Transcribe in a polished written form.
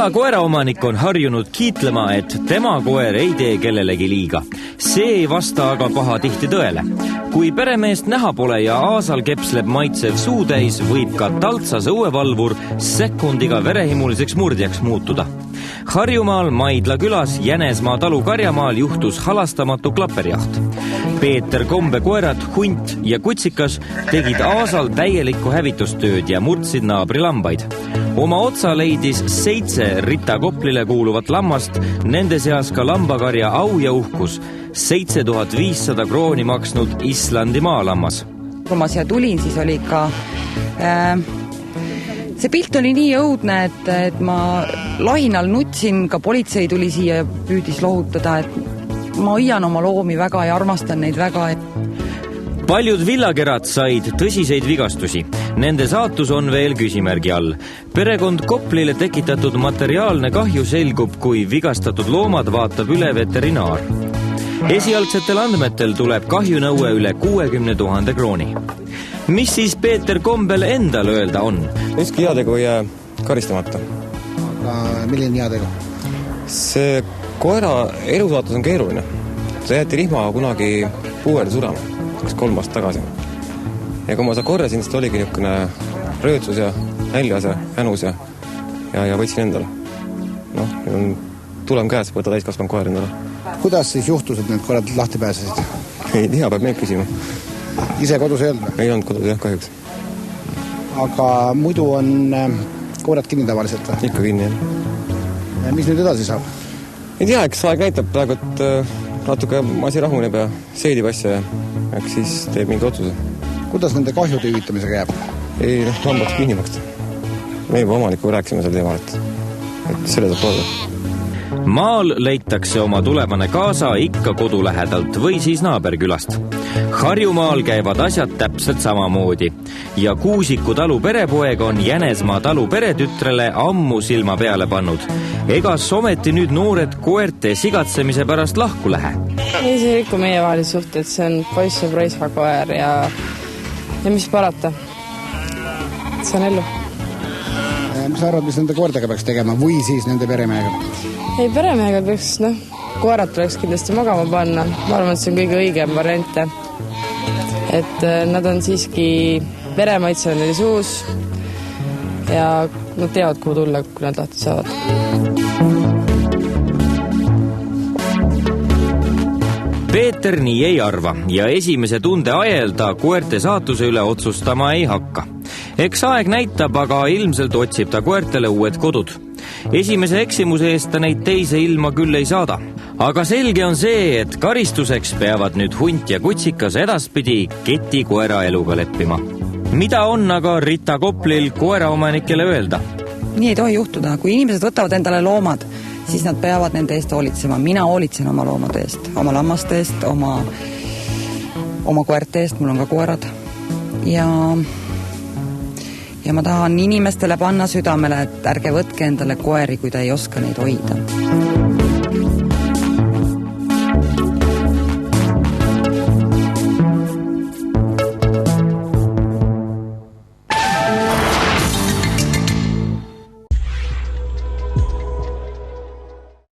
Iga koeraomanik on harjunud kiitlema, et tema koer ei tee kellelegi liiga. See ei vasta aga pahatihti tõele. Kui peremeest näha pole ja aasal kepsleb maitsev suutäis, võib ka taltsas õuevalvur sekundiga verehimuliseks murdjaks muutuda. Harjumaal Maidla külas Jänesmaa talu Karjamaal juhtus halastamatu klapperjaht. Peeter Kombe koerad, hunt ja kutsikas tegid aasal täielikku hävitustööd ja murdsid naabri lambaid. Oma otsa leidis 7 Rita Koplile kuuluvat lammast, nende seas ka lambakarja au ja uhkus, 7500 krooni maksnud Islandi maalammas. Kui ma siia tulin, siis oli ka... See pilt oli nii õudne, et ma lahinal nutsin, ka politsei tuli siia ja püüdis lohutada, et ma hoian oma loomi väga ja armastan neid väga. Paljud villakerad said tõsiseid vigastusi. Nende saatus on veel küsimärgi all. Perekond Koplile tekitatud materiaalne kahju selgub, kui vigastatud loomad vaatab üle veterinaar. Esialgsetel andmetel tuleb kahjunõue üle 60 000 krooni. Mis siis Peeter Kombel endal öelda on? Ükski heategu ei jää karistamata. Aga milline heategu? See koera elusaatus on keeruline. See jäeti rihma kunagi puuerde surama, 3 aastat tagasi. Ja kui ma seda korjasin, siis oligi niisugune röötsus ja näljas ja hänus ja võtsin endale. Tulem käes, võtta täiskasvanud koer endale. Kuidas siis juhtus, et need koerad lahti pääsesid? Ei tea, peab meid küsima. Ise kodus ei olnud? Ei olnud kodus, jah, kahjuks. Aga muidu on koerad kinni tavaliselt? Ikka kinni, jah. Ja mis nüüd edasi saab? Ei tea, eks aeg näitab praegu, et natuke asi rahuneb ja seedib asja ja eks siis teeb mingi otsuse. Kuidas nende kahjude hüvitamisega jääb? Ei, lambaks kinni maksta. Me juba omanikuga rääkisime seal teemal, et selle saab toodada. Maal leitakse oma tulevane kaasa ikka kodu lähedalt või siis naaberkülast. Harjumaal käivad asjad täpselt samamoodi ja Kuusiku talu perepoeg on Jänesmaa talu peretütrele ammu silma peale pannud. Egas ometi nüüd noored koerte sigatsemise pärast lahku lähe? Ei, see rikku meie vahelise suhted, see on poiss ja proisva koer ja mis parata? See on ellu. Mis sa arvad, mis nende koertega peaks tegema või siis nende peremehega? Ei, peremehega peaks, koerad tuleks kindlasti magama panna. Ma arvan, et see on kõige õigem variant. Et nad on siiski peremaitse on neil suus ja nad teavad, kuhu tulla, kui nad lahti saavad. Peeter nii ei arva ja esimese tunde ajel ta koerte saatuse üle otsustama ei hakka. Eks aeg näitab, aga ilmselt otsib ta koertele uued kodud. Esimese eksimuse eest ta neid teise ilma küll ei saada. Aga selge on see, et karistuseks peavad nüüd hunt ja kutsikas edaspidi keti koera eluga leppima. Mida on aga Rita Koplil koeraomanikele öelda? Nii ei tohi juhtuda. Kui inimesed võtavad endale loomad, siis nad peavad nende eest hoolitsema. Mina hoolitsen oma loomade eest, oma lammaste eest, oma koerte eest, mul on ka koerad. Ja ma tahan inimestele panna südamele, et ärge võtke endale koeri, kui ta ei oska neid hoida.